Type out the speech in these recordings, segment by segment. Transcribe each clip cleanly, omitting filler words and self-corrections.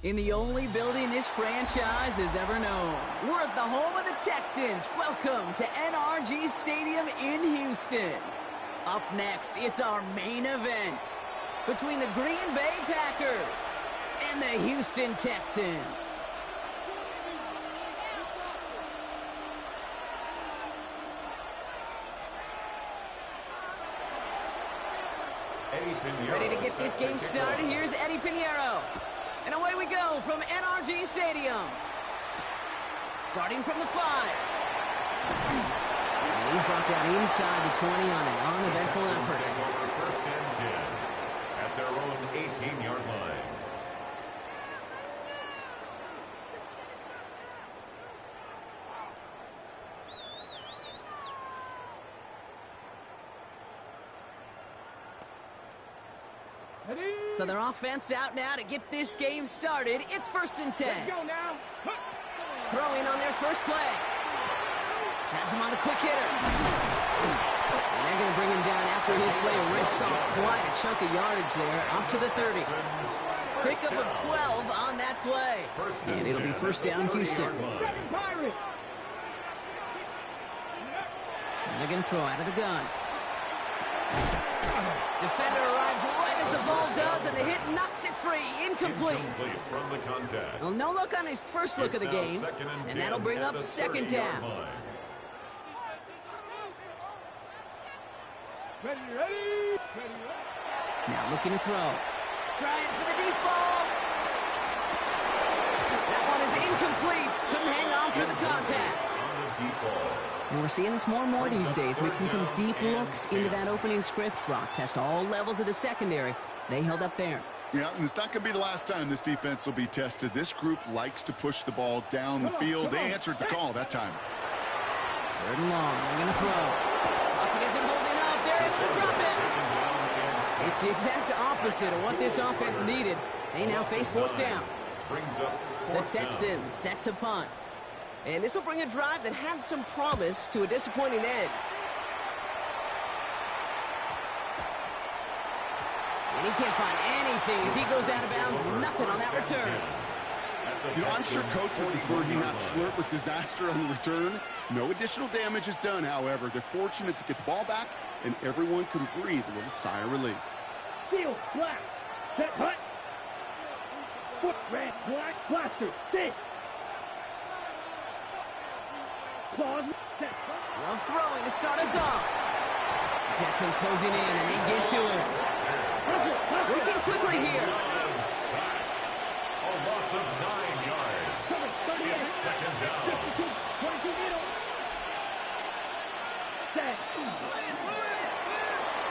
In the only building this franchise has ever known. We're at the home of the Texans. Welcome to NRG Stadium in Houston. Up next, it's our main event between the Green Bay Packers and the Houston Texans. Ready to get this game started. Here's Eddie Pinheiro. And away we go from NRG Stadium. Starting from the 5. And he's brought down inside the 20 on an uneventful effort. First and 10 at their own 18-yard line. So their offense out now to get this game started. It's first and 10. Let's go now. Throwing on their first play. Has him on the quick hitter. And they're going to bring him down after his play rips off quite a chunk of yardage there, up to the 30. Pickup of 12 on that play. And it'll be first down Houston. And they're going to throw out of the gun. Defender arrives right as the ball does, and the hit knocks it free. Incomplete. From the contact. Well, no look on his first look of the game, and that'll bring up second down. Ready. Now looking to throw. Trying for the deep ball. That one is incomplete. Couldn't hang on through the contact. And we're seeing this more and more these days, mixing some deep looks into that opening script. Brock test all levels of the secondary. They held up there. Yeah, and it's not going to be the last time this defense will be tested. This group likes to push the ball down the field. They answered the call that time. Third and long. They're going to throw. Lockett isn't holding up. They're able to drop it. It's the exact opposite of what this offense needed. They now face fourth down. The Texans set to punt. And this will bring a drive that had some promise to a disappointing end. And he can't find anything as he goes out of bounds. Nothing on that return. You know, I'm sure Coach would prefer he not flirt with disaster on the return. No additional damage is done, however. They're fortunate to get the ball back, and everyone can breathe a little sigh of relief. Steel, black, set, hut. Foot, red, black, plaster, stick. Love throwing to start us off. Texans closing in, and they get to him. Working quickly here. A loss of 9 yards. It's second down.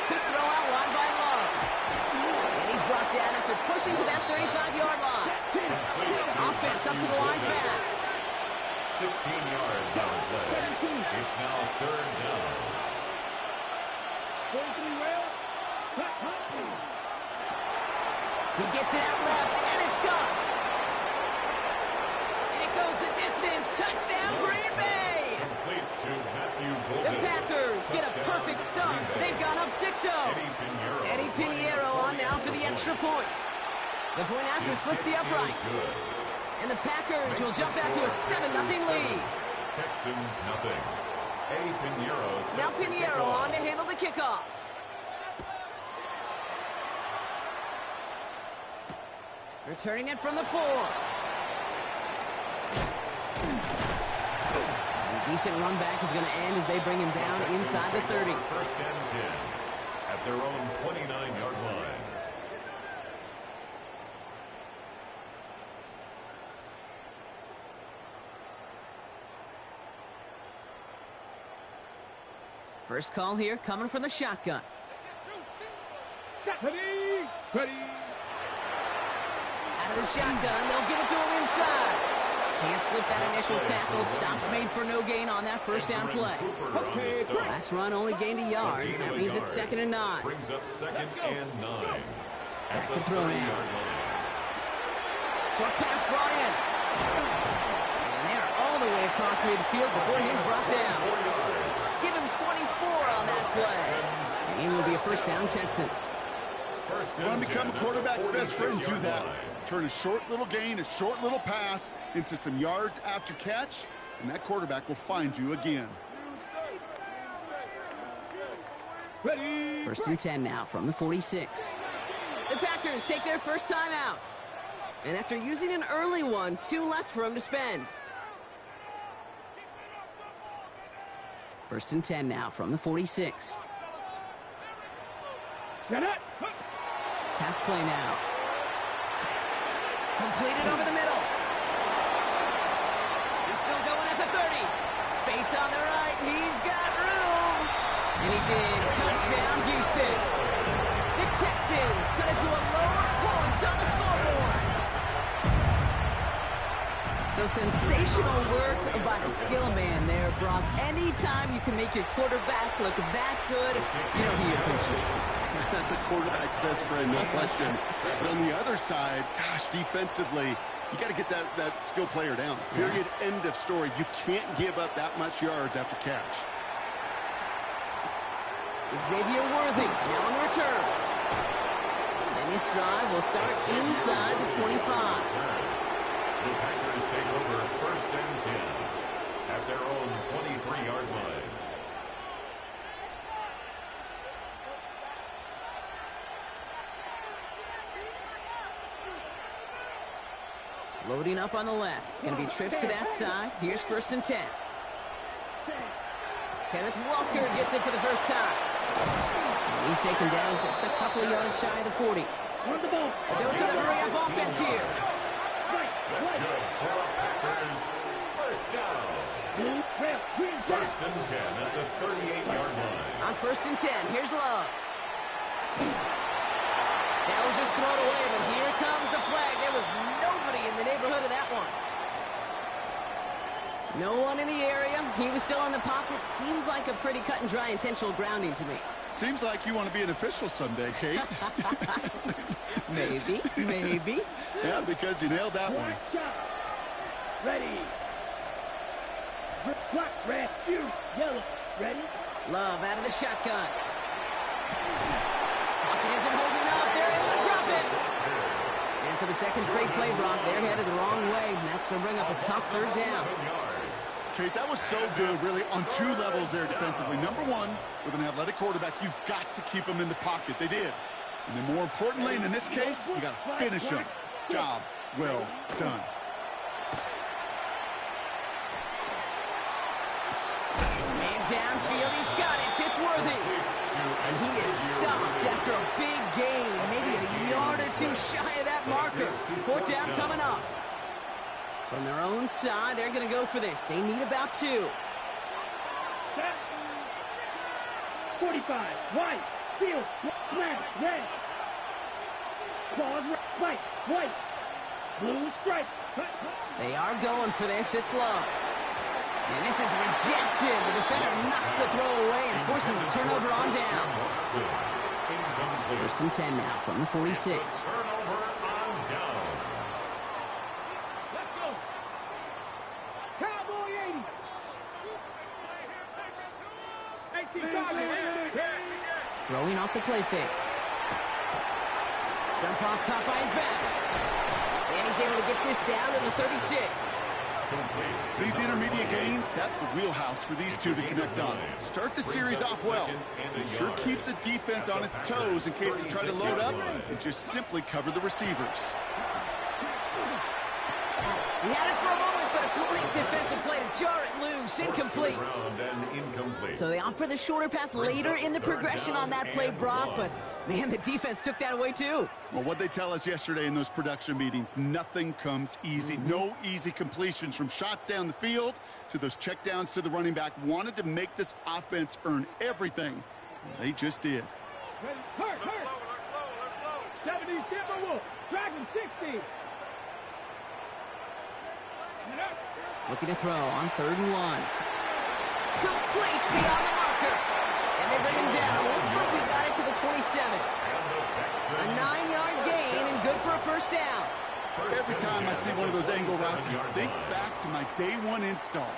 Quick throw out wide by Love. And he's brought down after pushing to that 35-yard line. Offense up to the line fast. 16 yards on the play. It's now third down. He gets it out left, and it's caught. And it goes the distance. Touchdown, Green Bay. Complete to Matthew Golden. The Packers get a perfect start. They've gone up 6-0. Eddie Pinheiro on now for the extra point. The point after splits the uprights. And the Packers will jump out to a 7-0 lead. Texans nothing. Eddie Pinheiro. Now Pinheiro on to handle the kickoff. Returning it from the 4. A decent run back is going to end as they bring him down inside the 30. First and 10 at their own 29-yard line. First call here coming from the shotgun. Ready. Out of the shotgun, they'll give it to him inside. Can't slip that initial tackle. Stops made for no gain on that first down play. Last run only gained a yard. That means it's 2nd and 9. Brings up 2nd and 9. Back to throw now. Short pass brought in. And they're all the way across midfield before he's brought down. Give him 24 on that play. And it will be a first down, Texans. You want to become a quarterback's best friend, do that. Turn a short little gain, a short little pass into some yards after catch, and that quarterback will find you again. First and 10 now from the 46. The Packers take their first time out. And after using an early one, 2 left for them to spend. First and 10 now from the 46. Pass play now. Completed over the middle. He's still going at the 30. Space on the right. He's got room. And he's in. Touchdown, Houston. The Texans cut it to a lower point on the scoreboard. So sensational work by the skill man there, Brock. Anytime you can make your quarterback look that good, you know he appreciates it. That's a quarterback's best friend, no question. But on the other side, gosh, defensively, you got to get that skill player down. Period, end of story. You can't give up that much yards after catch. Xavier Worthy now on the return. And this drive will start inside the 25. The Packers take over first and 10 at their own 23-yard line. Loading up on the left. It's going to be trips to that side. Here's first and 10. Kenneth Walker gets it for the first time. And he's taken down just a couple of yards shy of the 40. A dose of the hurry-up offense here. That's good for the Packers. First down. First and 10 at the 38-yard line. On first and 10, here's Love. That was just thrown away, but here comes the flag. There was nobody in the neighborhood of that one. No one in the area. He was still in the pocket. Seems like a pretty cut and dry intentional grounding to me. Seems like you want to be an official someday, Kate. Maybe. Yeah, because you nailed that one. Ready. Black, red, you, yellow. Ready? Love out of the shotgun. Pocket isn't holding up. They're able to drop it. And for the second straight play, Brock, they're headed the wrong way. And that's going to bring up a tough third down. Kate, that was so good, really, on 2 levels there defensively. Number one, with an athletic quarterback, you've got to keep him in the pocket. They did. And then more importantly, and in this case, you got to finish him. Job well done. Man downfield, he's got it. It's Worthy. And he is stopped after a big gain, maybe a yard or 2 shy of that marker. 4th down coming up. From their own side, they're going to go for this. They need about 2. 45, white, field, black, red. Claws, white, blue, stripe. They are going for this. It's Love. And this is rejected. The defender knocks the throw away and forces a turnover on downs. First and 10 now from the 46. Turnover on downs. Let's go. Cowboy 80. Hey, Chicago. Throwing off the play fake. Dump off caught by his back. And he's able to get this down to the 36. These intermediate gains, that's the wheelhouse for these two to connect on. Start the series off well. It sure keeps the defense on its toes in case they try to load up and just simply cover the receivers. He had it for a moment, but a great defensive play to jar it loose. Incomplete. So they opt for the shorter pass later in the progression on that play, Brock, but man, the defense took that away too. Well, what they tell us yesterday in those production meetings, nothing comes easy. No easy completions from shots down the field to those checkdowns to the running back. Wanted to make this offense earn everything. They just did. Hurt. 70 Timberwolves, Dragon 60. Looking to throw on 3rd and 1. Complete beyond the marker. And they bring him down. Looks like he got it to the 27. A 9-yard gain and good for a first down. Every time I see one of those angle routes, I think back to my day 1 install.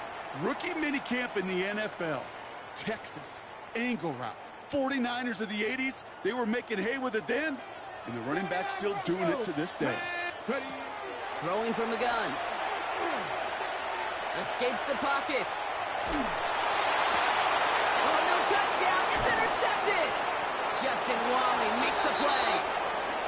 Rookie minicamp in the NFL. Texas, angle route. 49ers of the 80s, they were making hay with it then. And the running back still doing it to this day. Throwing from the gun. Escapes the pocket. Oh, no touchdown. It's intercepted. Justin Wally makes the play.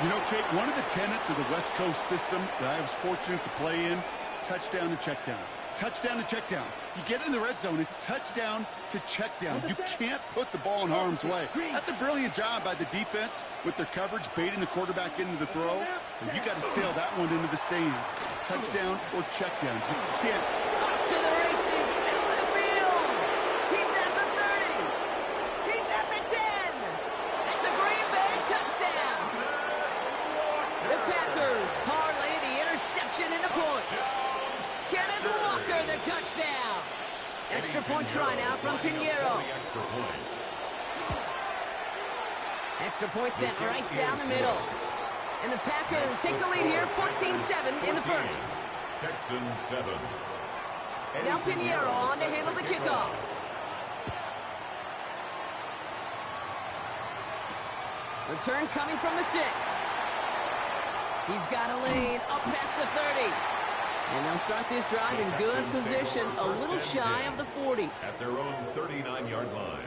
You know, Kate, one of the tenets of the West Coast system that I was fortunate to play in, touchdown to check down. Touchdown to check down. You get in the red zone, it's touchdown to check down. You can't put the ball in harm's way. That's a brilliant job by the defense with their coverage, baiting the quarterback into the throw. And you got to sail that one into the stands. Touchdown or check down. You can't. Off to the races, middle of the field. He's at the 30. He's at the 10. That's a Green Bay touchdown. The Packers parlay the interception into points. Kenneth Walker, the touchdown. Extra point try now from Pinheiro. Extra point sent right down the middle. And the Packers take the lead here, 14-7 in the first. Texans 7. Now Pinheiro on to handle the kickoff. Return coming from the 6. He's got a lane up past the 30. And they'll start this drive in good position, a little shy of the 40. At their own 39-yard line.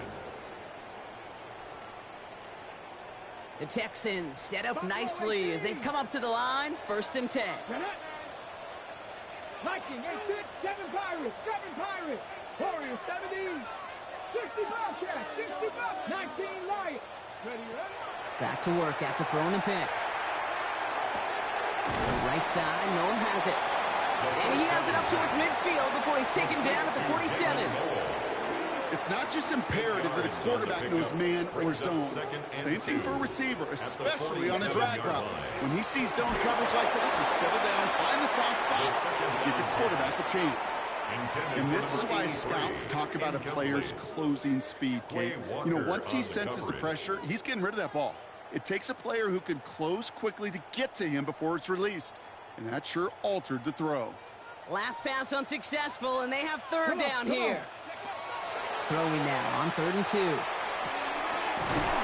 The Texans set up nicely as they come up to the line, 1st and 10. Viking 8-6, 7 Pirates, 7 Pirates. Warriors 17, 60 Bobcats, 60 Bucks, 19 Lions. Ready. Back to work after throwing the pick. The right side, Nolan has it. And he has it up towards midfield before he's taken down at the 47. It's not just imperative that a quarterback knows man or zone. Same thing for a receiver, especially on a drag route. When he sees zone coverage like that, just settle down, find the soft spot, give your quarterback a chance. And this is why scouts talk about a player's closing speed, Kate. You know, once he senses the pressure, he's getting rid of that ball. It takes a player who can close quickly to get to him before it's released. And that sure altered the throw. Last pass unsuccessful, and they have 3rd down here. Throwing now on 3rd and 2.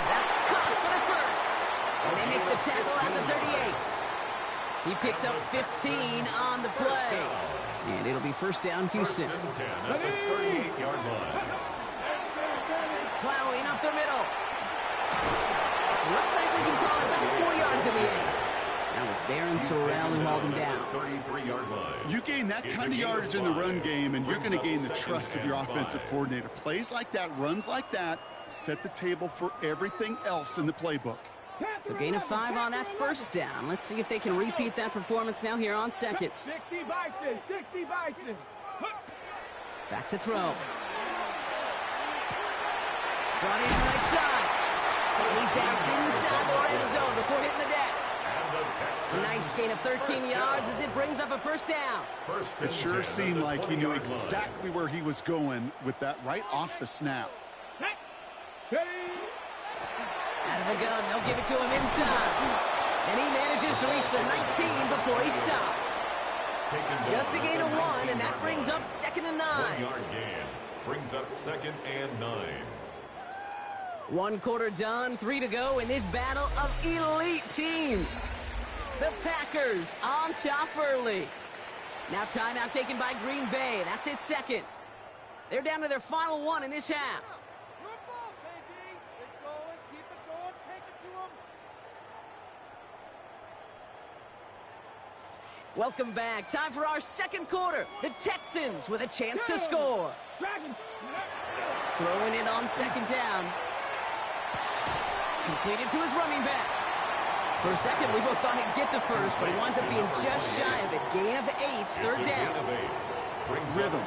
That's caught for the 1st. And they make the tackle at the 38. He picks up 15 on the play. And it'll be 1st down, Houston. 1st and 10 at the 38-yard line. Plowing up the middle. Looks like we can call it about 4 yards in the end. That was Baron Sorrell who hauled him down. 33-yard line. You gain that kind of yardage in the run game, and you're going to gain the trust of your offensive coordinator. Plays like that, runs like that, set the table for everything else in the playbook. So gain of 5 on that 1st down. Let's see if they can repeat that performance now here on 2nd. 60 Bison, 60 Bison. Back to throw. Brought in right side. He's down inside the red zone before hitting the deck. A nice gain of 13 yards as it brings up a 1st down. It sure seemed like he knew exactly where he was going with that right off the snap. Out of the gun, they'll give it to him inside. And he manages to reach the 19 before he stopped. Just a gain of 1, and that brings up 2nd and 9. 1-yard gain brings up 2nd and 9. 1 quarter done, 3 to go in this battle of elite teams. The Packers on top early. Now timeout taken by Green Bay. That's it 2nd. They're down to their final 1 in this half. Good ball, baby. Keep it going, keep it going, take it to him. Welcome back. Time for our 2nd quarter. The Texans with a chance to score. Throwing it on 2nd down. Completed to his running back. For a second, we both thought he'd get the 1st, but he winds up being just shy of it. Gain of 8, 3rd down. Rhythm.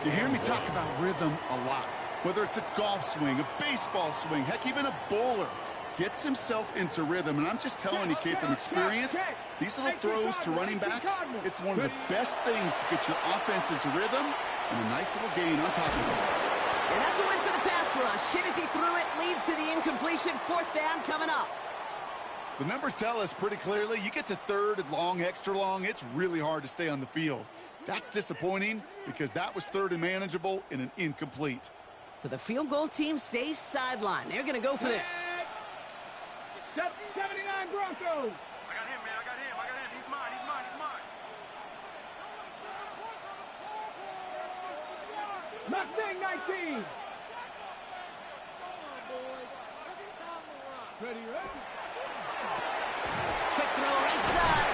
You hear me talk about rhythm a lot. Whether it's a golf swing, a baseball swing, heck, even a bowler gets himself into rhythm. And I'm just telling you, Kate, from experience, these little throws to running backs, it's one of the best things to get your offense into rhythm and a nice little gain on top of it. And that's a win for the pass rush. Hit as he threw it, leads to the incompletion. 4th down coming up. The numbers tell us pretty clearly, you get to 3rd and long, extra long, it's really hard to stay on the field. That's disappointing because that was 3rd and manageable in an incomplete. So the field goal team stays sidelined. They're going to go for this. 79 Broncos. Broncos. I got him, man. I got him. He's mine. Mustang 19. Ready. Quick throw right side.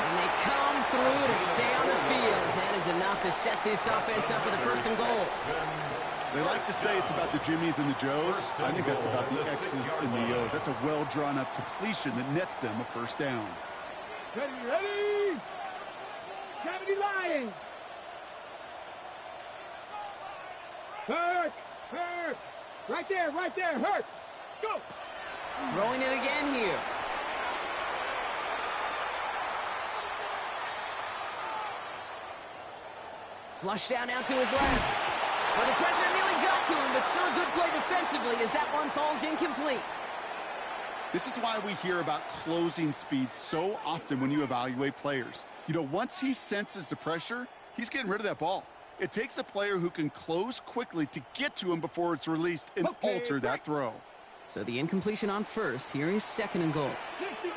And they come through to stay on the field. That is enough to set this offense up with a first and goal. They like to say it's about the Jimmies and the Joes. I think that's about the X's and the O's. That's a well-drawn-up completion that nets them a first down. Ready. 70 Lions. Hurt. Right there. Hurt. Go. Throwing it again here. Flush down now to his left. Well, the pressure nearly got to him, but still a good play defensively as that one falls incomplete. This is why we hear about closing speed so often when you evaluate players. You know, once he senses the pressure, he's getting rid of that ball. It takes a player who can close quickly to get to him before it's released and alter that throw. So the incompletion on first. Here is second and goal. 60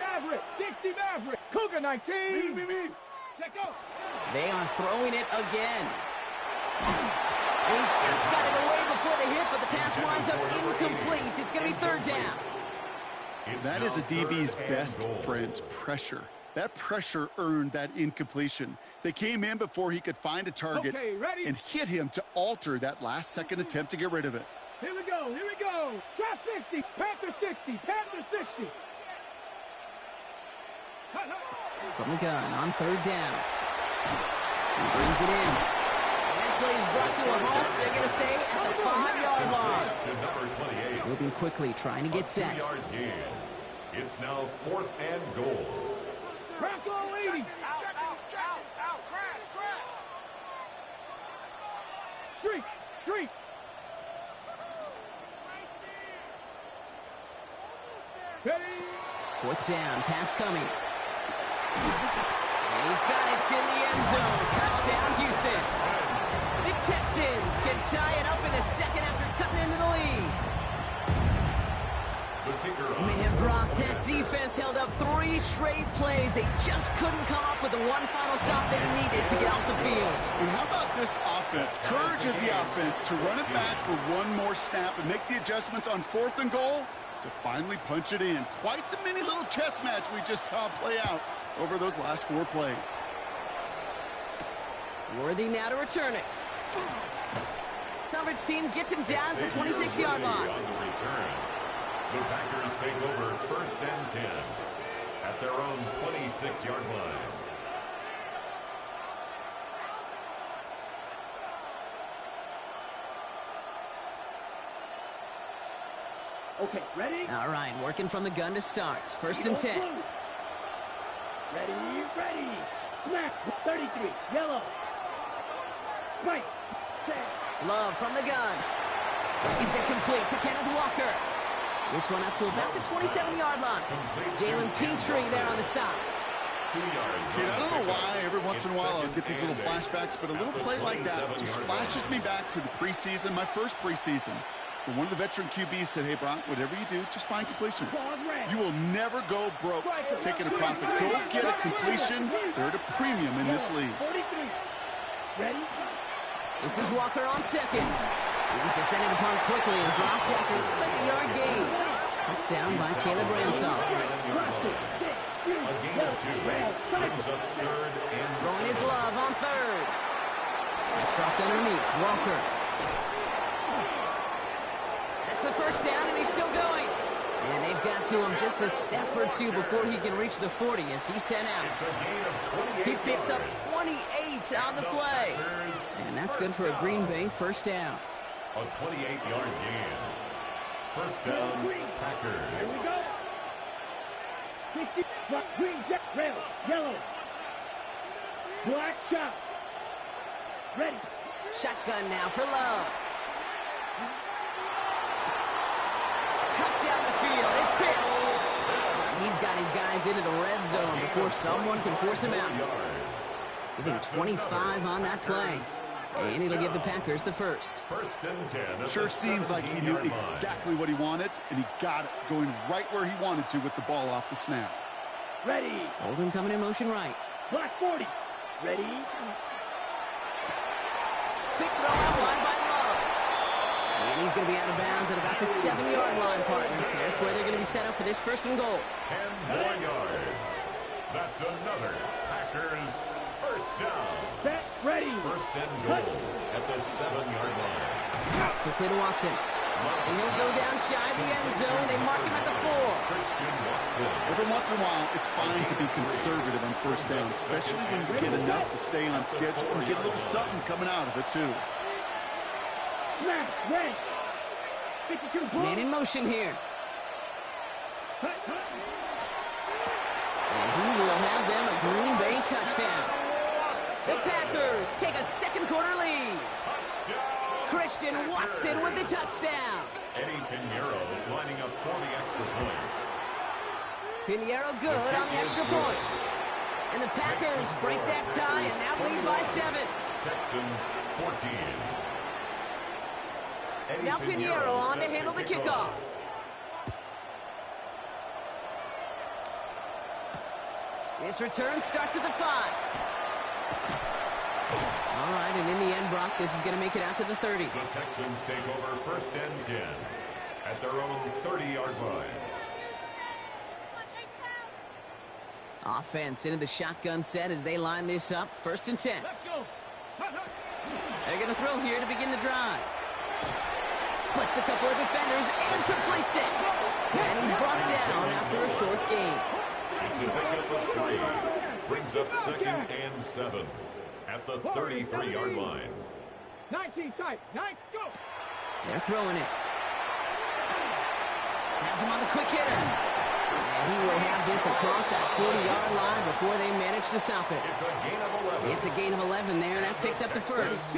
Maverick. Cougar 19. Let go. They are throwing it again. He just got it away before the hit, but the pass winds up incomplete. It's going to be third down. That is a DB's best friend, pressure. That pressure earned that incompletion. They came in before he could find a target and hit him to alter that last-second attempt to get rid of it. Here we go. Trap 60. Panther 60. From the gun on third down. He brings it in. That play is brought to a halt, so they're going to say at the 5-yard line. Moving quickly, trying to get set. It's now 4th and goal. Bronco 80. Streak. Ready. Fourth down, pass coming. And he's got it in the end zone. Touchdown, Houston. The Texans can tie it up in the second after cutting into the lead. Man, Brock, that defense held up 3 straight plays. They just couldn't come up with the one final stop they needed to get off the field. And how about this offense? Courage of the offense to run it back for one more snap and make the adjustments on 4th and goal to finally punch it in. Quite the mini little chess match we just saw play out over those last 4 plays. Worthy now to return it. Coverage team gets him down at the 26-yard line. The Packers take over 1st and 10 at their own 26-yard line. Okay, ready? All right, working from the gun to start. 1st and 10. Ready. Snap. 33. Yellow. Spike. Love from the gun. It's incomplete to Kenneth Walker. This one up to about the 27-yard line. Jalen Petrie there on the stop. 2 yards. Kid, I don't know why every once in a while I'll get these little flashbacks, but a little play like that just flashes me back to the preseason, my first preseason. When one of the veteran QBs said, hey, Brock, whatever you do, just find completions. You will never go broke taking a profit. Go get a completion. They're at a premium in this league. 43. Ready? This is Walker on second. He's descended upon quickly and dropped after it looks like a yard gain. Put down by Caleb Ransom. A gain of 2 brings up 3rd and 7. Throwing his love on third. That's dropped underneath. Walker. That's the first down, and he's still going. And they've got to him just a step or 2 before he can reach the 40 as he's sent out. He picks up 28 on the play. And that's good for a Green Bay first down. A 28-yard gain. First down, Packers. Here we go. 60. Green, red, yellow. Black shot. Ready. Shotgun now for Love. Cut down the field. It's Pitts. He's got his guys into the red zone before someone can force him out. Give him 25 on that play. And it'll give the Packers the first. First and 10. Sure seems like he knew exactly what he wanted, and he got it, going right where he wanted to with the ball off the snap. Ready. Oldham coming in motion right. Black 40. Ready. Quick throw out wide by Love. And he's going to be out of bounds at about the 7-yard line, partner. That's where they're going to be set up for this first and goal. 10 more yards. That's another Packers first down. Set. Ready. First and goal at the 7-yard line. Quickly to Watson. And he'll go down shy of the end zone. They mark him at the 4. Christian Watson. Every once in a while, it's fine to be conservative on first down, especially when you get enough to stay on schedule and get a little something coming out of it, too. Snap. Ready. 52 ball. Man in motion here. And he will have them a Green Bay touchdown. The Packers take a second quarter lead. Christian Watson with the touchdown. Eddie Pinheiro lining up for the extra point. Pinheiro good on the extra point. And the Packers break that tie and now lead by 7. Texans 14. Eddie Now Pinheiro on to handle the kickoff. This return starts at the 5. All right, and in the end, Brock, this is going to make it out to the 30. The Texans take over first and 10 at their own 30-yard line. Offense into the shotgun set as they line this up. First and 10. Let's go. They're going to throw here to begin the drive. Splits a couple of defenders and completes it. And he's brought down after a short gain. It's a pickup of 3. Brings up second and 7 at the 33-yard line. 19 tight. 9, go. They're throwing it. Has him on the quick hitter. And he will have this across that 40-yard line before they manage to stop it. It's a gain of 11. It's a gain of 11 there. That picks up the first.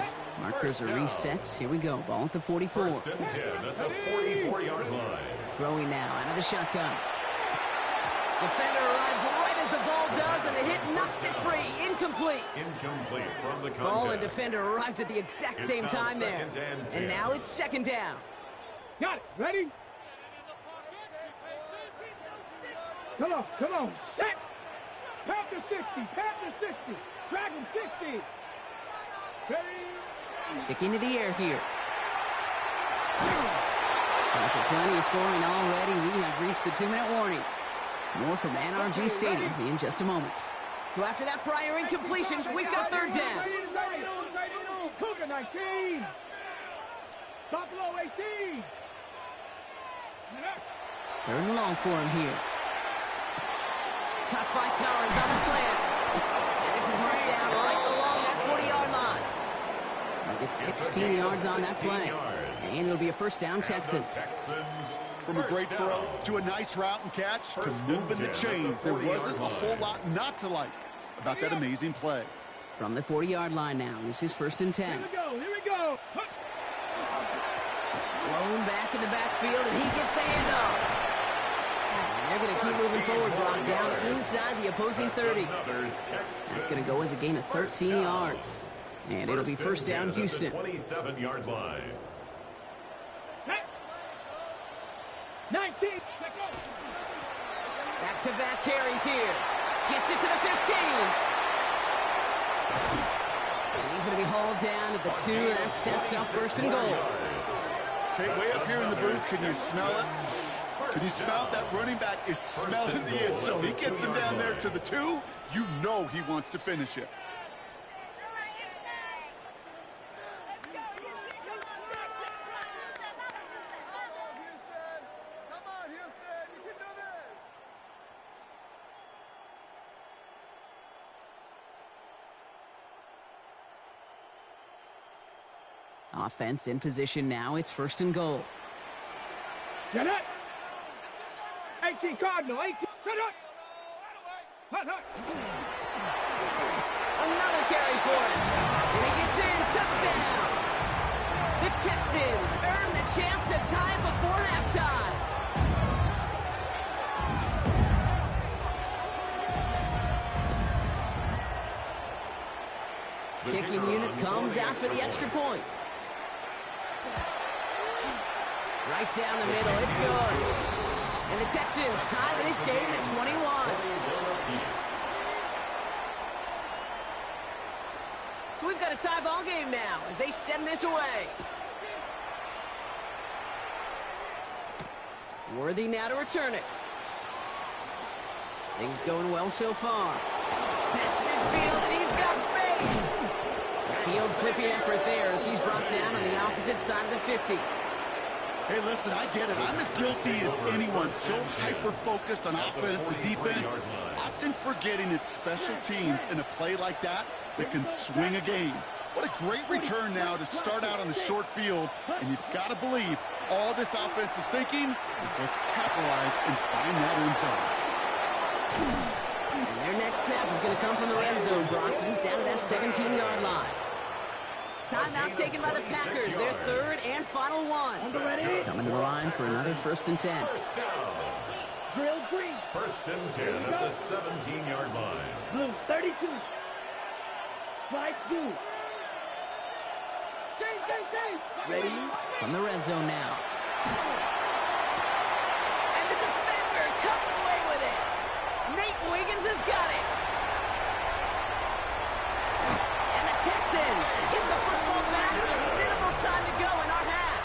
Markers are reset. Here we go. Ball at the 44. First and 10 at the 44-yard line. Throwing now out of the shotgun. Defender arrives right as the ball does, and the hit knocks it free. Incomplete. Incomplete from the contact. Ball and defender arrived at the exact same now time there. second and 10. And now it's second down. Got it. Ready? Come on, come on. Set. Panther 60, Panther 60. Dragon 60. Ready? Sticking to the air here. So after plenty of scoring already, we have reached the 2-minute warning. More from NRG Stadium in just a moment. So after that prior incompletion, we've got third down. Cougar 19. Buffalo 18. Third and long for him here. Caught by Collins on the slant. And this is marked down right along that 40-yard line. He'll get 16 yards on that play. And it'll be a first down, Texans. From a great throw to a nice route and catch to moving the chains, there wasn't a whole lot not to like about that amazing play. From the 40-yard line now, this is first and 10. Here we go, here we go. Blown back in the backfield, and he gets the handoff. And they're going to keep moving forward, Brock, down inside the opposing 30. That's going to go as a gain of 13 yards. And it'll be first down, Houston. 27-yard line. 19. Back-to-back carries here. Gets it to the 15. And he's going to be hauled down at the 2. That sets up first and goal. Okay, way up here in the booth, can you smell it? Can you smell it? That running back is smelling the end zone. He gets him down there to the 2. You know he wants to finish it. Offense in position now. It's first and goal. Get it. 18 Cardinal. 18. Set up. Hut, hut. Another carry for him. And he gets in. Touchdown. The Texans earn the chance to tie it before halftime. Kicking unit comes out for the extra point. Right down the middle, it's good. And the Texans tie this game at 21. So we've got a tie ball game now as they send this away. Worthy now to return it. Things going well so far. Pass midfield, and he's got space. Field flipping effort there as he's brought down on the opposite side of the 50. Hey, listen, I get it. I'm as guilty as anyone. So hyper-focused on offense and defense, often forgetting it's special teams in a play like that can swing a game. What a great return now to start out on the short field, and you've got to believe all this offense is thinking is let's capitalize and find that end zone. And their next snap is going to come from the red zone, Brock. He's down to that 17-yard line. Timeout taken by the Packers, their third and final one. Coming to the line for another 1st and 10. First down. Drill green. 1st and 10 at the 17-yard line. Blue 32. Slide 2. Change. Ready? From the red zone now. And the defender comes away with it. Nate Wiggins has got it. And the Texans get the football back with minimal time to go in our half.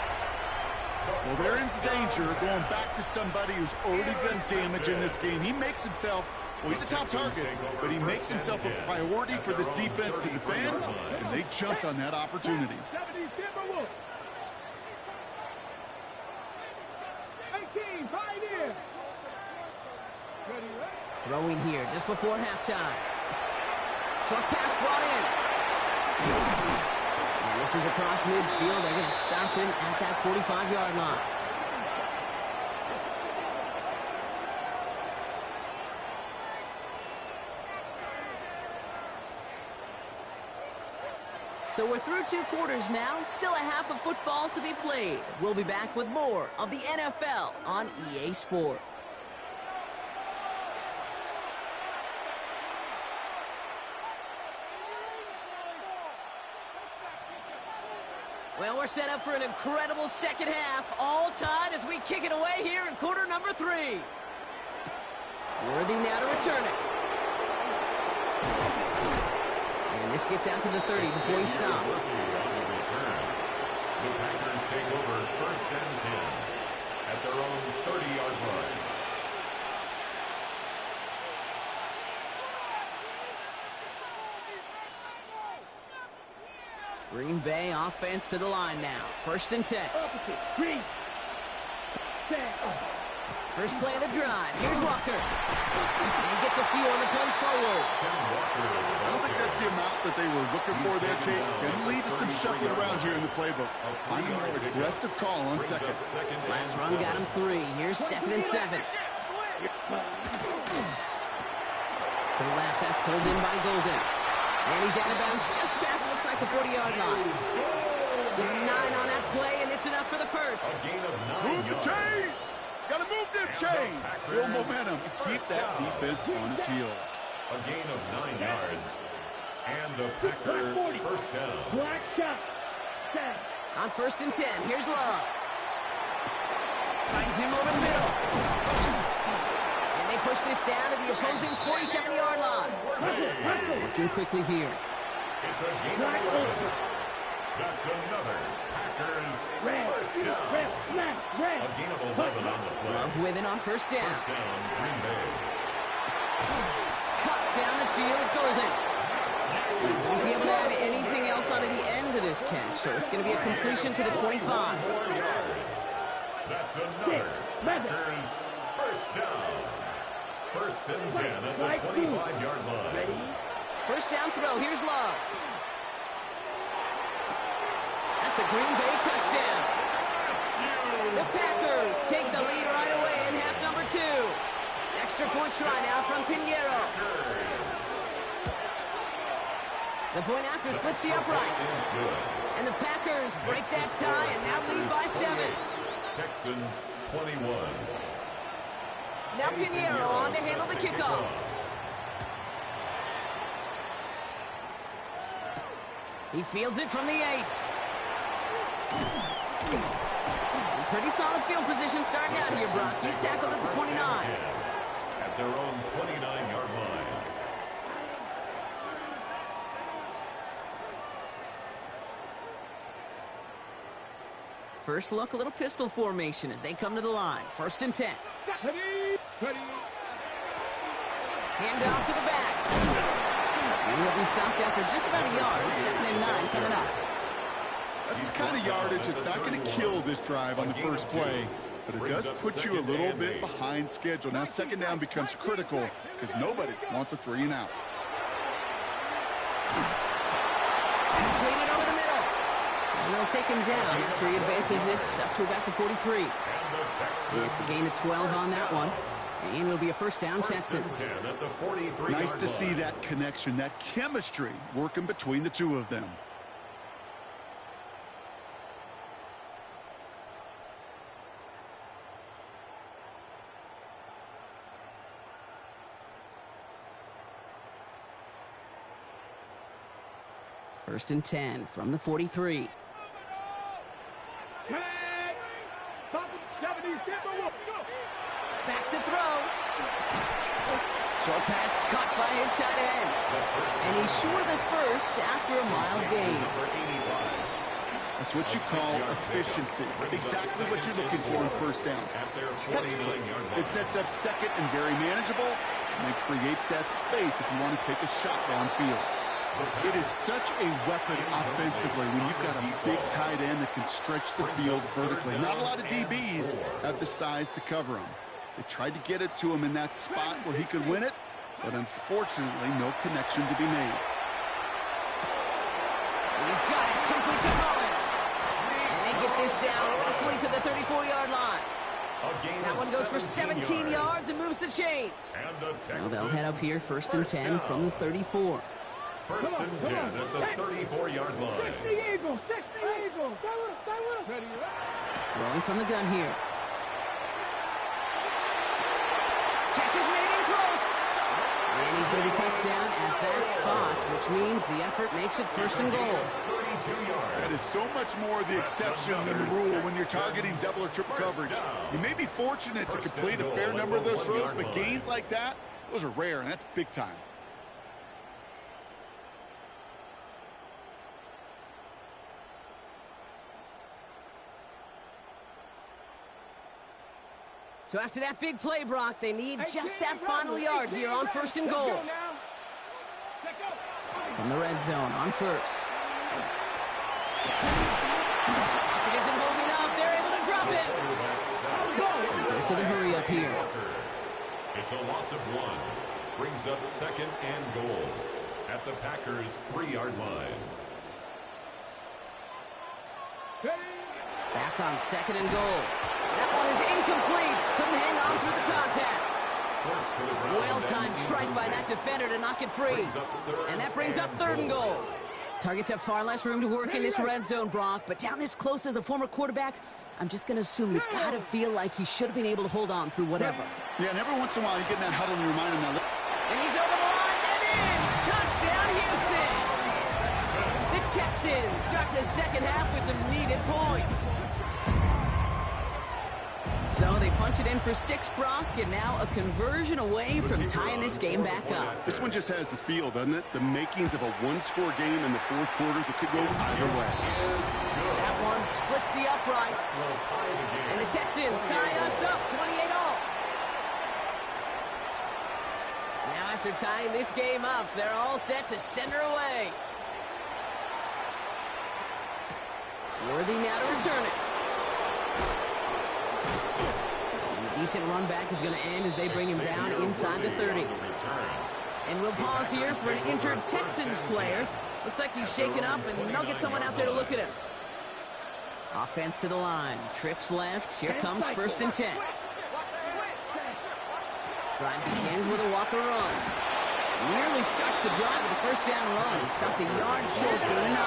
Well, they're in danger going back to somebody who's already done damage in this game. He makes himself, well, he's a top target, but he makes himself a priority for this defense to defend, and they jumped on that opportunity. 70 Timberwolves. 18, Pioneer. Ready, right? Throwing here just before halftime. Short pass brought in. And this is across midfield. They're going to stop him at that 45-yard line. So we're through 2 quarters now. Still a half of football to be played. We'll be back with more of the NFL on EA Sports. Well, we're set up for an incredible second half. All tied as we kick it away here in quarter number 3. Worthy now to return it. And this gets out to the 30 before he stops. The Packers take over 1st and 10 at their own 30-yard line. Green Bay offense to the line now. 1st and 10. Opposite. Green. 10. First play of the drive. Here's Walker. And he gets a few on the punch forward. I don't think that's the amount that they were looking for there, Kate. Can lead to some shuffling around here in the playbook. Finding a more aggressive call on second. Last run got him 3. Here's 2nd and 7. To the left, that's pulled in by Golden. And he's out of bounds just past, looks like the 40-yard line. Give him 9 on that play, and it's enough for the first. Move the chains! Gotta move them chains! Build momentum. Keep that defense on its heels. A gain of 9 yards. And a Packer 1st down. Black shot. 10. On 1st and 10, here's Love. Finds him over the middle. And they push this down to the opposing 47-yard line. Working quickly here. It's a gain of 11. That's another Packers 1st down. A gain of 11 on the play. Love with it on 1st down. 1st down, Green Bay. Cut down the field, Golden. He won't be able to add anything else onto the end of this catch, so it's going to be a completion to the 25. 4 yards. That's another Packers 1st down. 1st and 10 at the 25-yard line. 1st down throw. Here's Love. That's a Green Bay touchdown. The Packers take the lead right away in half number 2. Extra point try now from Pinheiro. The point after splits the uprights. And the Packers break that tie and now lead by 7. Texans 21. Now Pinheiro on to handle the kickoff. He fields it from the 8. Pretty solid field position starting out here, Brock. He's tackled at the 29. At their own 29-yard line. First look, a little pistol formation as they come to the line. 1st and 10. Hand off to the back. And he'll be stopped after just about a yard. 2nd and 9 coming up. That's the kind of yardage that's not going to kill this drive on the first play, but it does put you a little bit behind schedule. Now 2nd down becomes critical because nobody wants a 3 and out. Completed over the middle. And they'll take him down after he advances this up to about the 43. It's a gain of 12 on that one. And it'll be a 1st down, Texans. Nice to see that connection, that chemistry working between the two of them. First and 10 from the 43. Back to throw. Short pass caught by his tight end. And he's sure the first after a mild gain. That's what you call efficiency. Exactly what you're looking for in 1st down. Textbook. It sets up 2nd and very manageable, and it creates that space if you want to take a shot downfield. It is such a weapon offensively when you've got a big tight end that can stretch the field vertically. Not a lot of DBs have the size to cover him. They tried to get it to him in that spot where he could win it, but unfortunately, no connection to be made. He's got it. Complete to Collins. And they get this down roughly to the 34-yard line. That one goes for 17 yards and moves the chains. So they'll head up here 1st and 10 from the 34. 1st and 10 at the 34-yard line. 60 Eagles. 60 Eagles. Throwing from the gun here. Catch is made in close. And he's going to be touched down at that spot, which means the effort makes it 1st and goal. That is so much more the exception than the rule when you're targeting double or triple coverage. You may be fortunate to complete a fair number of those throws, but gains like that, those are rare, and that's big time. So after that big play, Brock, they need just that final yard here on 1st and goal. From the red zone on 1st. It isn't holding up. They're able to drop it. There's the hurry up here. It's a loss of 1. Brings up 2nd and goal at the Packers' 3-yard line. Back on 2nd and goal. That one is incomplete. Couldn't hang on through the contact. Well-timed strike by that defender to knock it free. And that brings up 3rd and goal. Targets have far less room to work in this red zone, Brock. But down this close as a former quarterback, I'm just going to assume you got to feel like he should have been able to hold on through whatever. Yeah, and every once in a while you get in that huddle and you remind him now. And he's over the line and in. Touchdown, Houston. The Texans start the 2nd half with some needed points. So they punch it in for 6, Brock, and now a conversion away from tying this game back up. This one just has the feel, doesn't it? The makings of a 1-score game in the 4th quarter that could go either way. That one splits the uprights. And the Texans tie us up 28-all. Now after tying this game up, they're all set to send her away. Worthy now to return it. Decent run back is going to end as they bring him down inside the 30. And we'll pause here for an injured Texans player. Looks like he's shaken up, and they'll get someone out there to look at him. Offense to the line. Trips left. Here comes 1st and 10. Drive begins with a Walker run. Nearly starts the drive with a 1st down run. Stopped a yard short, gain of 9.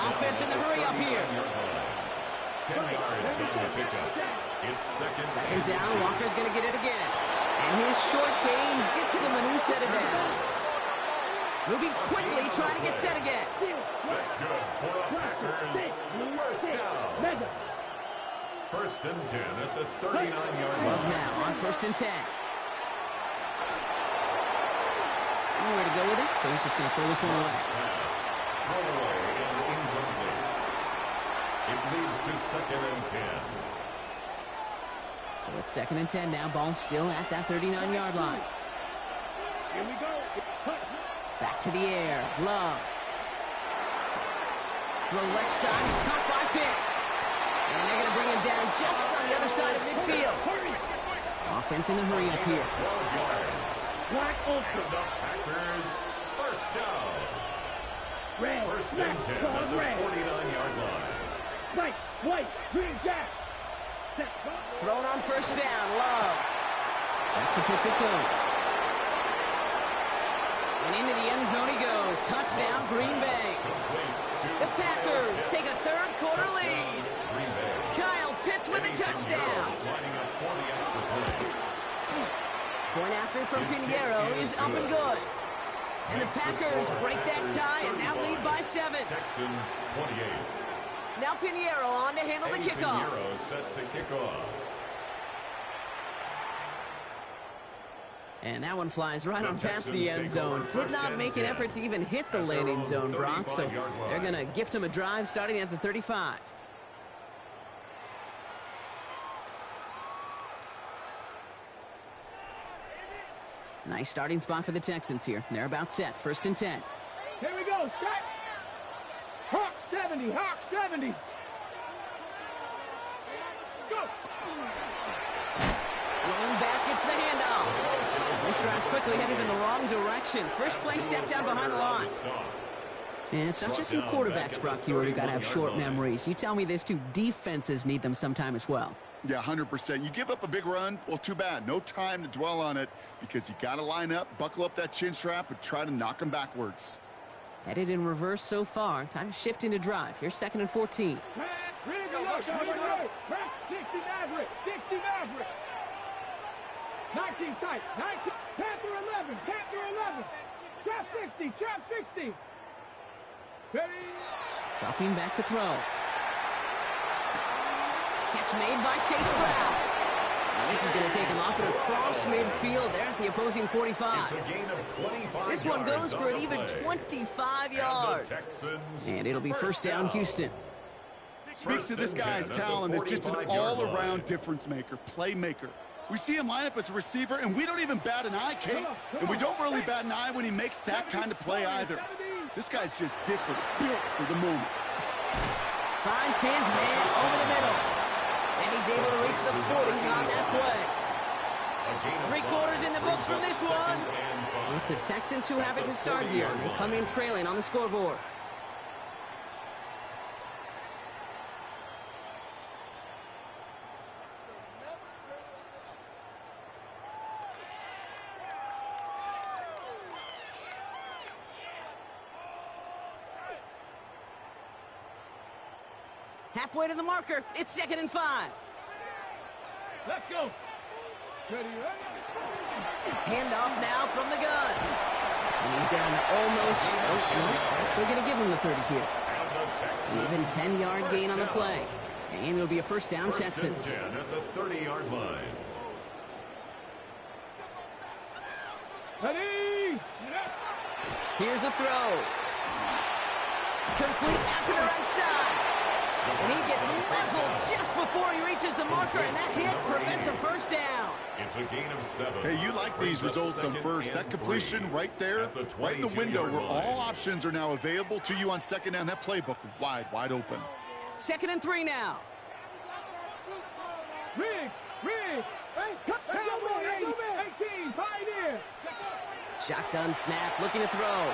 Offense in the hurry up here. 10 yards on the pickup. It's 2nd down. Walker's going to get it again. And his short gain gets them a new set of downs. Moving quickly, trying to get set again. Packers. First down. First and 10 at the 39-yard Love line. now on 1st and 10. Nowhere to go with it, so he's just going to throw this one away. Throw away and incomplete. It leads to 2nd and 10. So it's 2nd and 10 now. Ball still at that 39-yard line. Here we go. Back to the air. Love. Throw left side. He's caught by Pitts. And they're going to bring him down just on the other side of midfield. Offense in the hurry up here. 12 yards. Wide open. And the Packers first down. Red. First and 10 at the Red. 49-yard line. Right. White. Green jack. Thrown on 1st down. Love. Back to Pitts it goes. And into the end zone he goes. Touchdown, Green Bay. The Packers take a 3rd quarter lead. Kyle Pitts with a touchdown. Point after from Pinheiro is up and good. And the Packers break that tie and now lead by 7. Texans 28. Now Pinheiro on to handle the kickoff. Pinheiro set to kick off. And that one flies right on past the end zone. Did not make an effort to even hit the landing zone, Brock. So they're going to gift him a drive starting at the 35. Nice starting spot for the Texans here. They're about set. 1st and 10. Here we go. Strike. Hawk 70. Hawk 70. Go. Rolling back, it's the handoff. This drive's quickly headed in the wrong direction. First play set down behind the line. And it's not just some quarterbacks, Brock, here who got to have short memories. You tell me this too, defenses need them sometime as well. Yeah, 100%. You give up a big run, well, too bad. No time to dwell on it because you got to line up, buckle up that chin strap, and try to knock them backwards. Headed in reverse so far. Time to shift into drive. Here's 2nd and 14. 60 Maverick. 60 Maverick. 19 tight. 19. Panther 11. Panther 11. Trap 60. Trap 60. Ready. Dropping back to throw. Catch made by Chase Brown. Now this is going to take him off and across midfield there at the opposing 45. It's a gain of 25 This one goes for an even play. 25 yards. And it'll be 1st down, Houston. Speaks to this guy's talent as just an all-around difference maker, playmaker. We see him line up as a receiver, and we don't even bat an eye, Kate. And we don't really bat an eye when he makes that kind of play either. This guy's just different, built for the moment. Finds his man over the middle. And he's able to reach the 40 on that play. 3/4 in the books from this one. It's the Texans who have it to start here. They come in trailing on the scoreboard. Halfway to the marker. It's 2nd and 5. Let's go. Ready. Handoff now from the gun. And he's down to almost, actually going to give him the 30 here. An even 10-yard gain on the play. And it'll be a 1st down, Texans. 10 at the 30-yard line. Ready. Here's a throw. Complete out to the right side. And he gets leveled just before he reaches the marker, and that hit prevents a 1st down. It's a gain of 7. Hey, you like these results on 1st. That completion right there, right in the window where all options are now available to you on 2nd down. That playbook wide open. 2nd and 3 now. Riggs. Cowboy 18. Pioneer. Shotgun snap, looking to throw.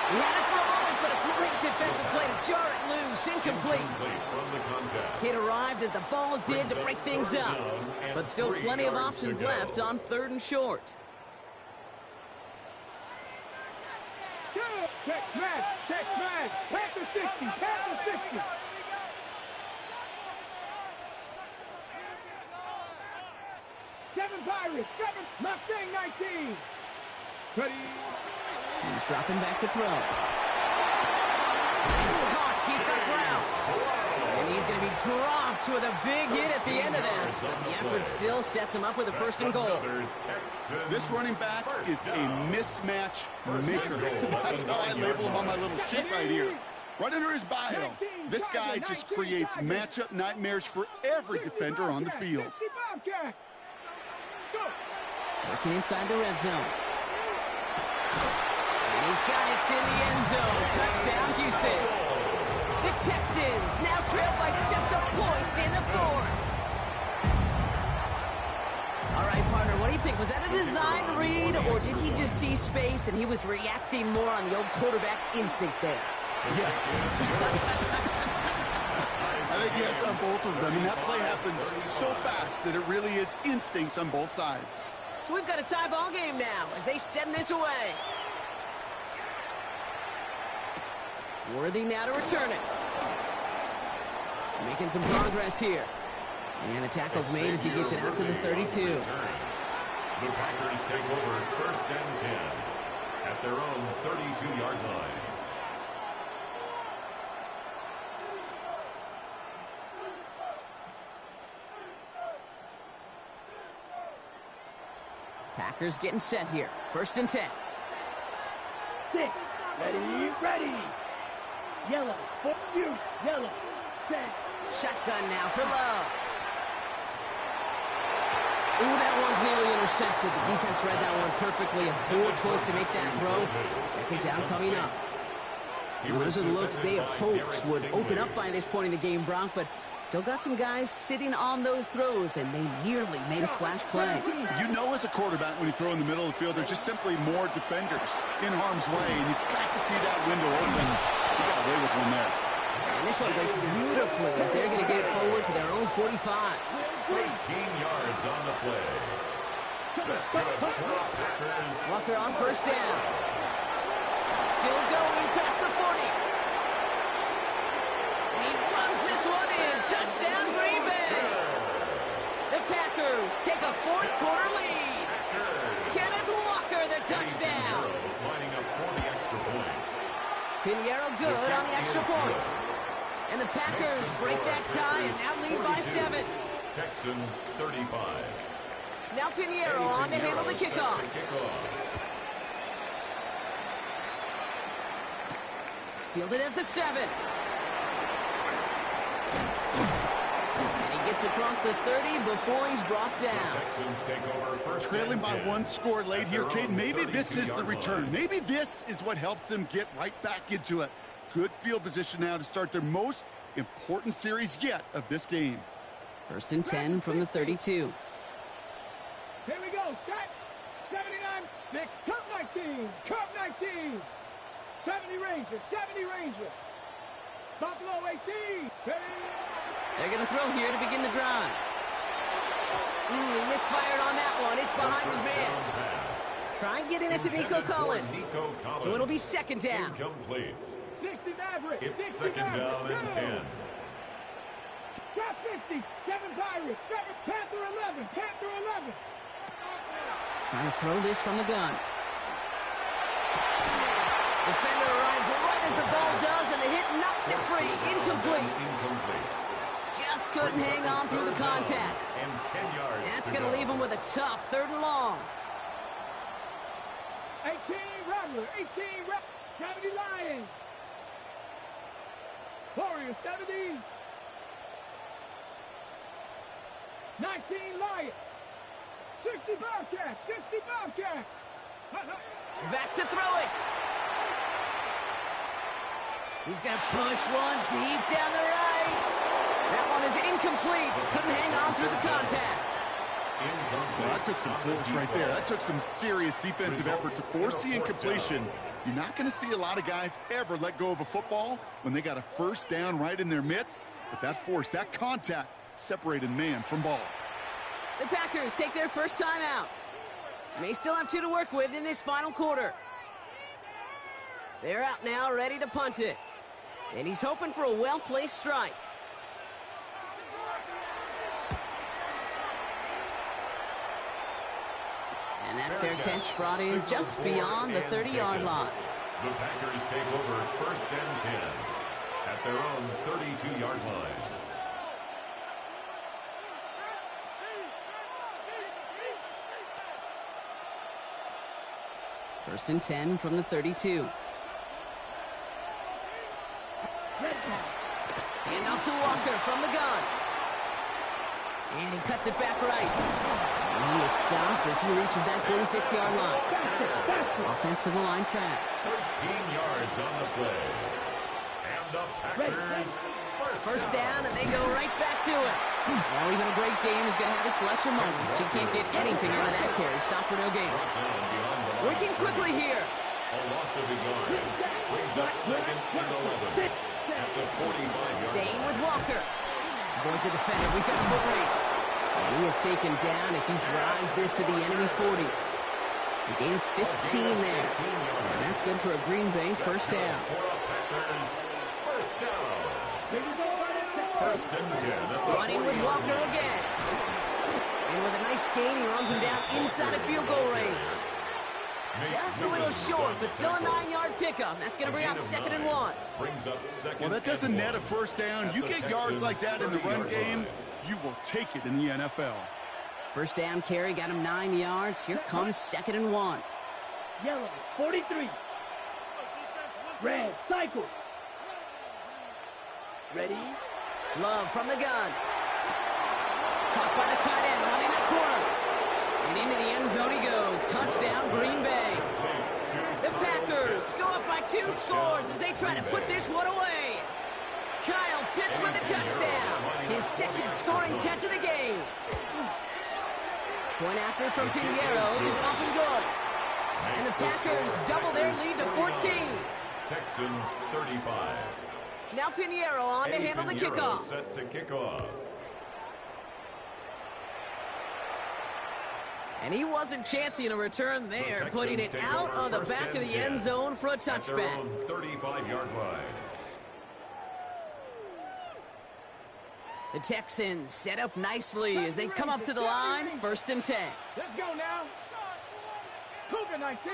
He had it for a moment, but a great defensive play to jar it loose. Incomplete. It arrived as the ball did to break things up. But still plenty of options left on 3rd and short. Check man. Panther 60. Panther 60. Seven Pirates. 7 Mustang 19. Ready. He's dropping back to throw. He's got ground. And he's going to be dropped with a big hit at the end of that. But the effort still sets him up with a first and goal. This running back is a mismatch maker. That's how I label him on my little sheet right here. Right under his bio, this guy just creates matchup nightmares for every defender on the field. Working inside the red zone. And he's got it in the end zone. Touchdown, Houston. The Texans now trail by just a point in the fourth. All right, partner, what do you think? Was that a design read, or did he just see space and he was reacting more on the old quarterback instinct there? Yes. I think yes on both of them. I mean, that play happens so fast that it really is instincts on both sides. So we've got a tie ball game now as they send this away. Worthy now to return it. Making some progress here. And the tackle's made as he gets it out to the 32. The Packers take over first and 10 at their own 32-yard line. Packers getting set here. First and 10. 6. Ready. Yellow. For you. Yellow. Set. Shotgun now for Love. Ooh, that one's nearly intercepted. The defense read that one perfectly. A poor choice to make that throw. Second down coming up. Well, those are the looks they have hoped would open up by this point in the game, Brock, but still got some guys sitting on those throws, and they nearly made a splash play. You know as a quarterback when you throw in the middle of the field, there's just simply more defenders in harm's way, and you've got to see that window open. You got away with one there. And this one breaks beautifully as they're going to get it forward to their own 45. 13 yards on the play. That's good for the Packers. Walker on first down. Still going past the 40. And he runs this one in. Touchdown, Green Bay. The Packers take a fourth quarter lead. Kenneth Walker, the touchdown. Lining up for the extra point. Pinheiro good on the extra point. And the Packers break that tie and now lead by 7. Texans 35. Now Pinheiro on to handle the kickoff. Fielded at the 7. And he gets across the 30 before he's brought down. Texans take over first. Trailing by 1 score late here, Cade. Maybe this is the return. Maybe this is what helps them get right back into it. Good field position now to start their most important series yet of this game. First and 10 from the 32. Here we go. Set. 79. 6. Curve 19. Curve 19. 70 Rangers. 70 Rangers. Buffalo 18. They're going to throw here to begin the drive. Ooh, he misfired on that one. It's behind the man. Try and get in it to Nico Collins. So it'll be second down. Incomplete. 60 Maverick. It's 60 second down Maverick. and 10. Top 50. 7 Pirates. 7 Panther 11. Panther 11. Trying to throw this from the gun. Defender arrives right as the ball does, and the hit knocks it free. Incomplete. Just couldn't hang on through the contact. And 10 yards. That's going to leave him with a tough 3rd and long. 18 Rattler. 18 Rattler. 70 Lions. Warriors 70. 19 Lions. 60 Bobcats. 60 Bobcats. Back to throw it. He's going to push one deep down the right. That one is incomplete. Couldn't hang on through the contact. Well, that took some force right there. That took some serious defensive effort to force the incompletion. You're not going to see a lot of guys ever let go of a football when they got a first down right in their midst. But that force, that contact, separated man from ball. The Packers take their first time out. May still have 2 to work with in this final quarter. They're out now, ready to punt it. And he's hoping for a well-placed strike. And that fair catch brought in just beyond the 30-yard line. The Packers take over first and 10 at their own 32-yard line. First and 10 from the 32. And off to Walker from the gun. And he cuts it back right. And he is stopped as he reaches that 46-yard line. Offensive line fast. 13 yards on the play. And the Packers First down, and they go right back to it. Well, even a great game is going to have its lesser moments. You can't get anything out of that carry. Stop for no gain. Working quickly here. A loss of a yard. Brings up second and 11. At the 45-yard Staying line. with Walker. Avoids a defender. We've got a foot race. And he is taken down as he drives this to the enemy 40. He gained 15 there. And that's good for a Green Bay first down. For a Packers first down. First and 10 at the Running with 40-yard Walker line. again. And with a nice gain, he runs him down inside of field goal range. Just a little short, but still a 9-yard pickup. That's going to bring up second and 1. Brings up second. Well, that doesn't and net a 1. first down. You get yards like that in the run game, you will take it in the NFL. First down carry got him 9 yards. Here comes second and 1. Yellow, 43. Red, cycle. Ready? Love from the gun. Caught by the tight end, running that corner. And into the end zone he goes. Touchdown, Green Bay. The Packers go up by 2 scores as they try to put this one away. Kyle Pitts with a touchdown. His second scoring catch of the game. Point after from Pinheiro is up and good. And the Packers double their lead to 14. Texans 35. Now Pinheiro on to handle the kickoff. Set to kick off. And he wasn't chancing a return there, putting it out on the back of the end zone for a At their touchback. own 35-yard line. The Texans set up nicely as they come up to the line, first and 10. Let's go now. Cougar 19.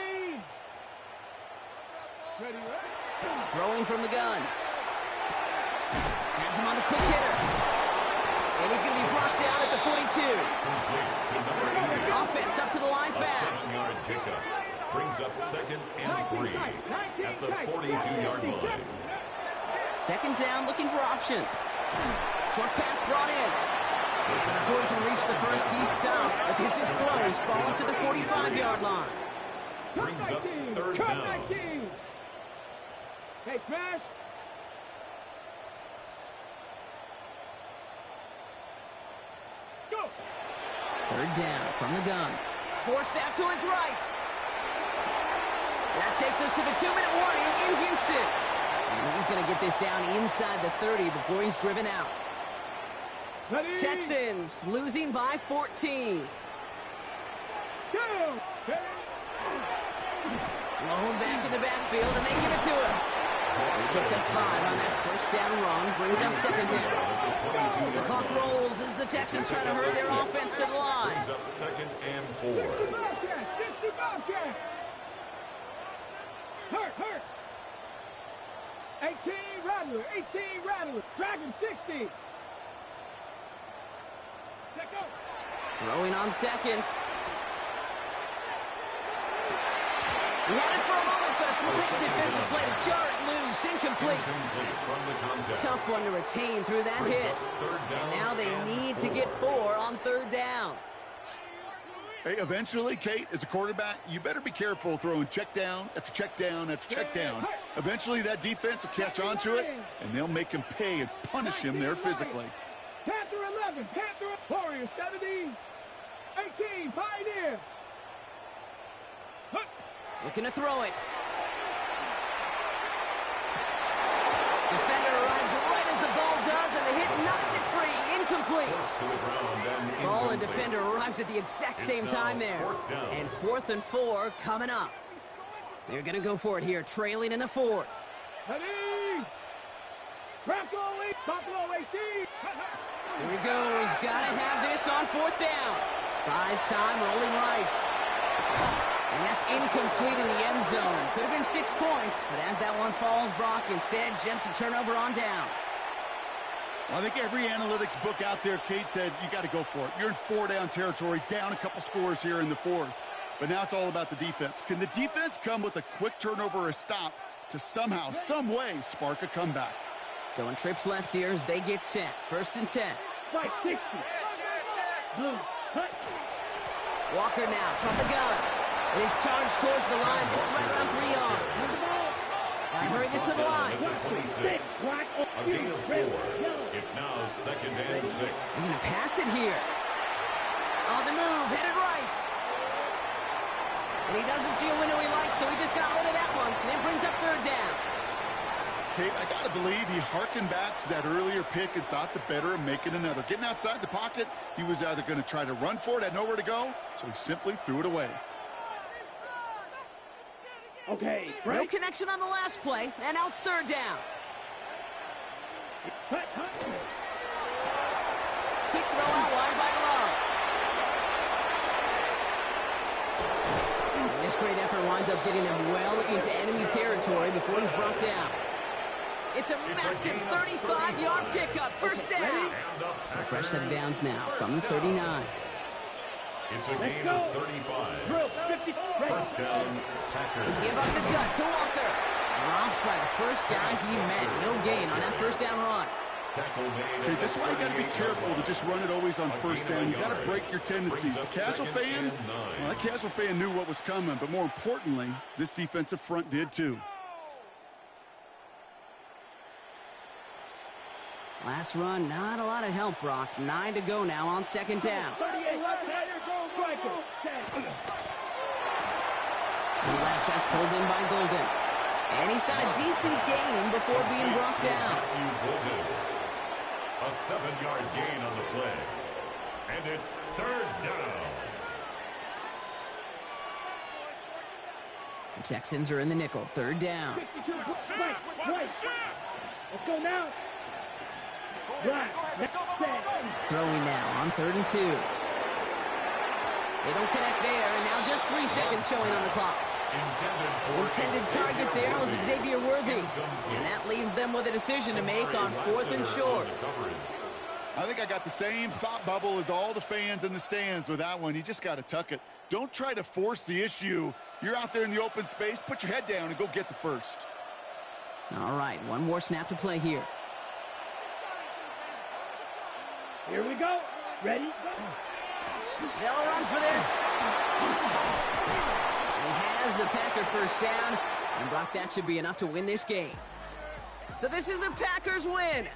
Ready, right? Throwing from the gun. Has him on the quick hitter. And he's going to be brought down at the 42. Complete to number 80. Offense up to the line A fast. 7-yard pickup. Brings up second and 3 at the 42-yard line. Second down, looking for options. Short pass brought in. Before he can reach the first, he's stopped. But this is close. Ball up to the 45-yard line. Brings up third Cut down. 19. Hey, smash. Go. Third down from the gun. Forced out to his right. That takes us to the 2-minute warning in Houston. And he's going to get this down inside the 30 before he's driven out. Ready. Texans losing by 14. Go. Ready. Blown back in the backfield, and they give it to him. He picks up 5 on that first down run, brings up second down. The clock rolls as the Texans try to hurry their offense to the line. Brings up second and 4. 60 Bobcats. 60 Bobcats. Hurt. 18 Rattler. 18 Rattler. Dragon 60. Let go. Throwing on seconds. He had it for a moment, but a great defensive play to jar it loose. Incomplete. Incomplete from the contact. Tough one to retain through that Brings hit. up third down And now they and need to 4. get 4 on third down. Hey, eventually, Kate, as a quarterback, you better be careful throwing check down after check down after check down. Eventually, that defense will catch on to it, and they'll make him pay and punish him there physically. Panther 11. Panther Warrior 70. 18 Pioneer. Looking to throw it. Defender arrives right as the ball does, and the hit knocks it free. Incomplete. Close to the ground and Ball and incomplete. defender arrived at the exact It's same now time there. fourth down. And 4th and 4 coming up. They're going to go for it here, trailing in the 4th. Ready. Bronco 8. Buffalo 18. Here he goes. Got to have this on 4th down. Buys time, rolling right. And that's incomplete in the end zone. Could have been 6 points, but as that one falls, Brock, instead just a turnover on downs. Well, I think every analytics book out there, Kate, said you got to go for it. You're in 4-down territory, down a couple scores here in the fourth. But now it's all about the defense. Can the defense come with a quick turnover or a stop to somehow, some way, spark a comeback? Going trips left here as they get set. 1st and 10. Right, 60. Blue, cut. Walker now from the gun. It is charged towards the line. It's right around 3 yards. Gotta hurry this to the line. 26. A gain of 4. It's now 2nd and 6. He's gonna pass it here. On the move, headed right. And he doesn't see a window he likes, so he just got rid of that one. And then brings up 3rd down. Kate, I got to believe he harkened back to that earlier pick and thought the better of making another. Getting outside the pocket, he was either going to try to run for it, had nowhere to go, so he simply threw it away. Okay, break. No connection on the last play, and now it's 3rd down. Cut, cut. Quick throw out wide by Love. This great effort winds up getting him well into enemy territory before he's brought down. It's a massive 35-yard pickup. 1st down. So a fresh set of downs now from the 39. It's a gain of 35. Drill, 50. 1st down, Packers. Give up the gut to Walker. Drops by the first guy he met. No gain on that 1st down run. Tackle made. Okay, that's why you got to be careful to just run it always on 1st down. You got to break your tendencies. The casual fan, well, that casual fan knew what was coming, but more importantly, this defensive front did too. Last run, not a lot of help, Brock. 9 to go now on 2nd down. 38, left header, go, striker. 10. To the left, that's pulled in by Golden. And he's got a decent gain before being brought down. A 7-yard gain on the play. And it's 3rd down. The Texans are in the nickel. 3rd down. 52, right. Let's go now. Right, Throwing now on 3rd and 2. They don't connect there, and now just 3 seconds showing on the clock. Intended target there was Xavier Worthy. And that leaves them with a decision to make on 4th and short. I think I got the same thought bubble as all the fans in the stands with that one. You just got to tuck it. Don't try to force the issue. You're out there in the open space. Put your head down and go get the 1st. All right, one more snap to play here. Here we go. Ready? They'll run for this. He has the Packer 1st down. And Brock, that should be enough to win this game. So this is a Packers win.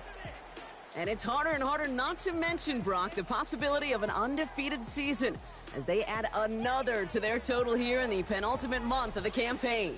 And it's harder and harder not to mention, Brock, the possibility of an undefeated season as they add another to their total here in the penultimate month of the campaign.